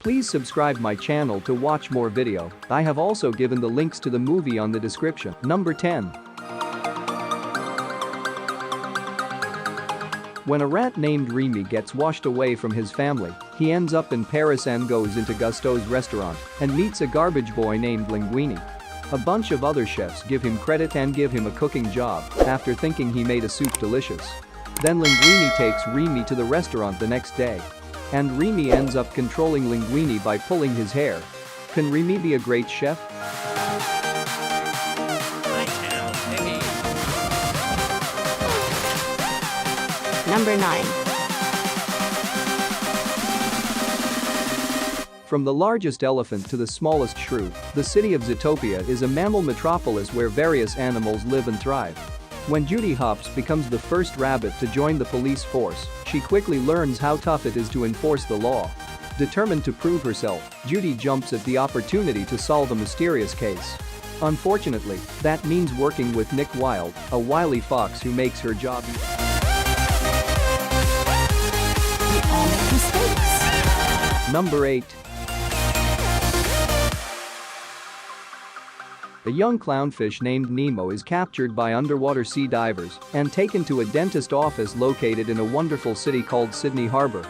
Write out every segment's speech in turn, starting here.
Please subscribe my channel to watch more video. I have also given the links to the movie on the description. Number 10. When a rat named Remy gets washed away from his family, he ends up in Paris and goes into Gusteau's restaurant and meets a garbage boy named Linguini. A bunch of other chefs give him credit and give him a cooking job after thinking he made a soup delicious. Then Linguini takes Remy to the restaurant the next day. And Remy ends up controlling Linguini by pulling his hair. Can Remy be a great chef? Number 9. From the largest elephant to the smallest shrew, the city of Zootopia is a mammal metropolis where various animals live and thrive. When Judy Hopps becomes the first rabbit to join the police force, she quickly learns how tough it is to enforce the law. Determined to prove herself, Judy jumps at the opportunity to solve a mysterious case. Unfortunately, that means working with Nick Wilde, a wily fox who makes her job easy. We all make mistakes. Number 8. A young clownfish named Nemo is captured by underwater sea divers and taken to a dentist office located in a wonderful city called Sydney Harbor.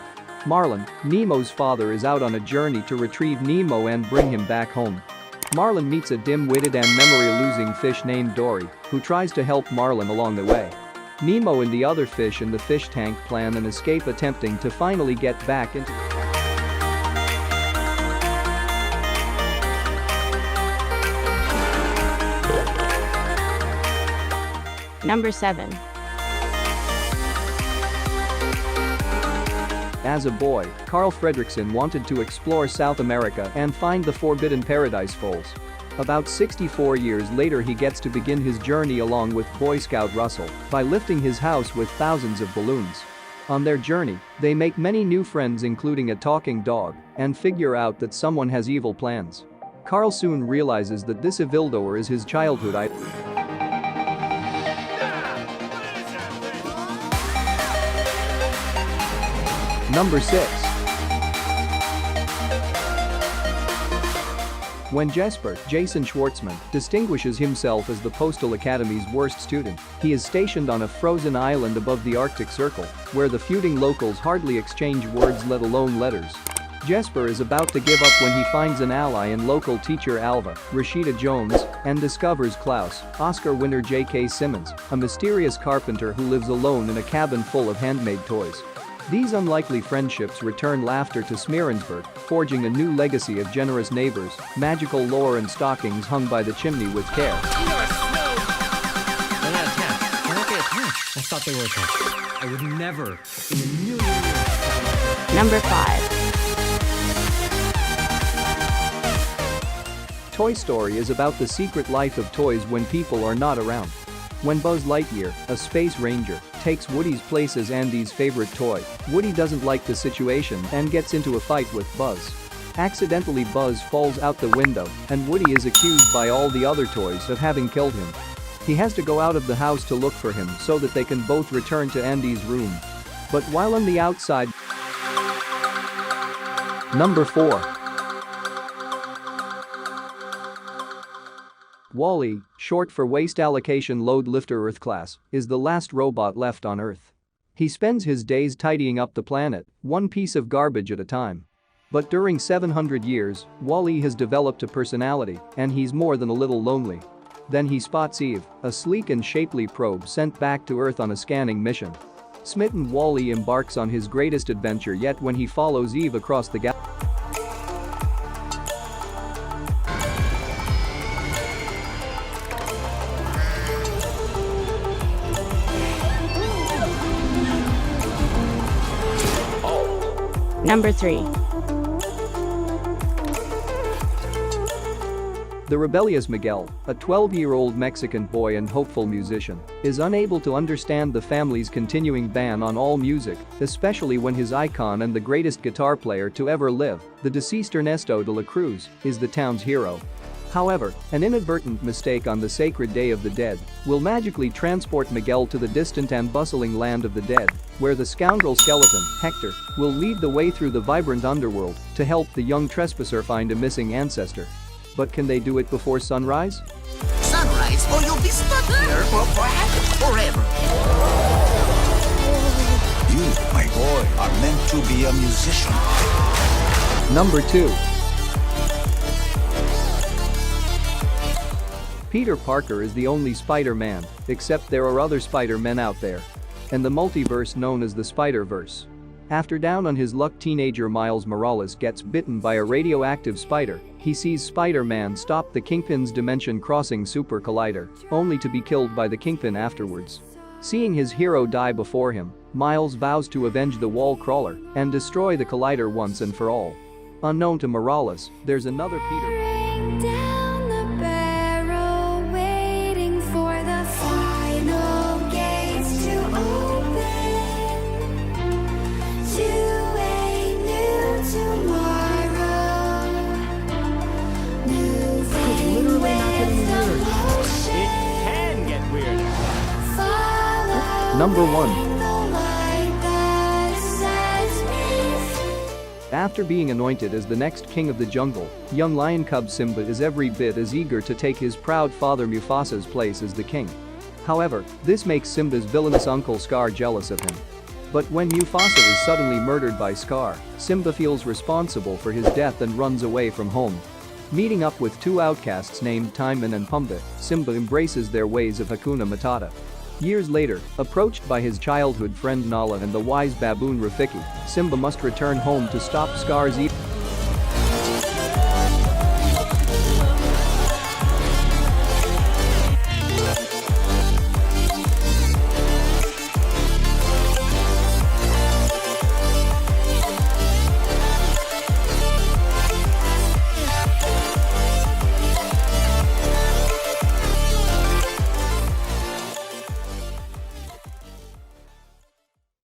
Marlin, Nemo's father, is out on a journey to retrieve Nemo and bring him back home. Marlin meets a dim-witted and memory-losing fish named Dory, who tries to help Marlin along the way. Nemo and the other fish in the fish tank plan an escape, attempting to finally get back into Number 7. As a boy, Carl Fredrickson wanted to explore South America and find the forbidden paradise falls. About 64 years later, he gets to begin his journey along with Boy Scout Russell by lifting his house with thousands of balloons. On their journey, they make many new friends, including a talking dog, and figure out that someone has evil plans. Carl soon realizes that this evildoer is his childhood idol. Number 6. When Jesper, Jason Schwartzman, distinguishes himself as the Postal Academy's worst student, he is stationed on a frozen island above the Arctic Circle, where the feuding locals hardly exchange words, let alone letters. Jesper is about to give up when he finds an ally in local teacher Alva, Rashida Jones, and discovers Klaus, Oscar winner J.K. Simmons, a mysterious carpenter who lives alone in a cabin full of handmade toys. These unlikely friendships return laughter to Smearensburg, forging a new legacy of generous neighbors, magical lore, and stockings hung by the chimney with care. They're not attached. Why aren't they attached? I thought they were attached. I would never in a million years. Number 5. Toy Story is about the secret life of toys when people are not around. When Buzz Lightyear, a space ranger, takes Woody's place as Andy's favorite toy, Woody doesn't like the situation and gets into a fight with Buzz. Accidentally, Buzz falls out the window, and Woody is accused by all the other toys of having killed him. He has to go out of the house to look for him so that they can both return to Andy's room. But while on the outside. Number 4. WALL-E, short for Waste Allocation Load Lifter Earth Class, is the last robot left on Earth. He spends his days tidying up the planet, one piece of garbage at a time. But during 700 years, WALL-E has developed a personality, and he's more than a little lonely. Then he spots Eve, a sleek and shapely probe sent back to Earth on a scanning mission. Smitten, WALL-E embarks on his greatest adventure yet when he follows Eve across the galaxy. Number 3. The rebellious Miguel, a 12-year-old Mexican boy and hopeful musician, is unable to understand the family's continuing ban on all music, especially when his icon and the greatest guitar player to ever live, the deceased Ernesto de la Cruz, is the town's hero. However, an inadvertent mistake on the sacred Day of the Dead will magically transport Miguel to the distant and bustling land of the dead, where the scoundrel skeleton, Hector, will lead the way through the vibrant underworld to help the young trespasser find a missing ancestor. But can they do it before sunrise? Sunrise, or you'll be stuck here for perhaps forever. You, my boy, are meant to be a musician. Number 2. Peter Parker is the only Spider-Man, except there are other Spider-Men out there. And the multiverse known as the Spider-Verse. After down on his luck teenager Miles Morales gets bitten by a radioactive spider, he sees Spider-Man stop the Kingpin's dimension-crossing super collider, only to be killed by the Kingpin afterwards. Seeing his hero die before him, Miles vows to avenge the wall crawler and destroy the collider once and for all. Unknown to Morales, there's another Peter. Down the barrel, waiting for the final gates to open to a new tomorrow. Moving with the motion. Can get weirder. Follow Number 1. the light that sets me free. After being anointed as the next king of the jungle, young lion cub Simba is every bit as eager to take his proud father Mufasa's place as the king. However, this makes Simba's villainous uncle Scar jealous of him. But when Mufasa is suddenly murdered by Scar, Simba feels responsible for his death and runs away from home. Meeting up with two outcasts named Timon and Pumbaa, Simba embraces their ways of Hakuna Matata. Years later, approached by his childhood friend Nala and the wise baboon Rafiki, Simba must return home to stop Scar's evil.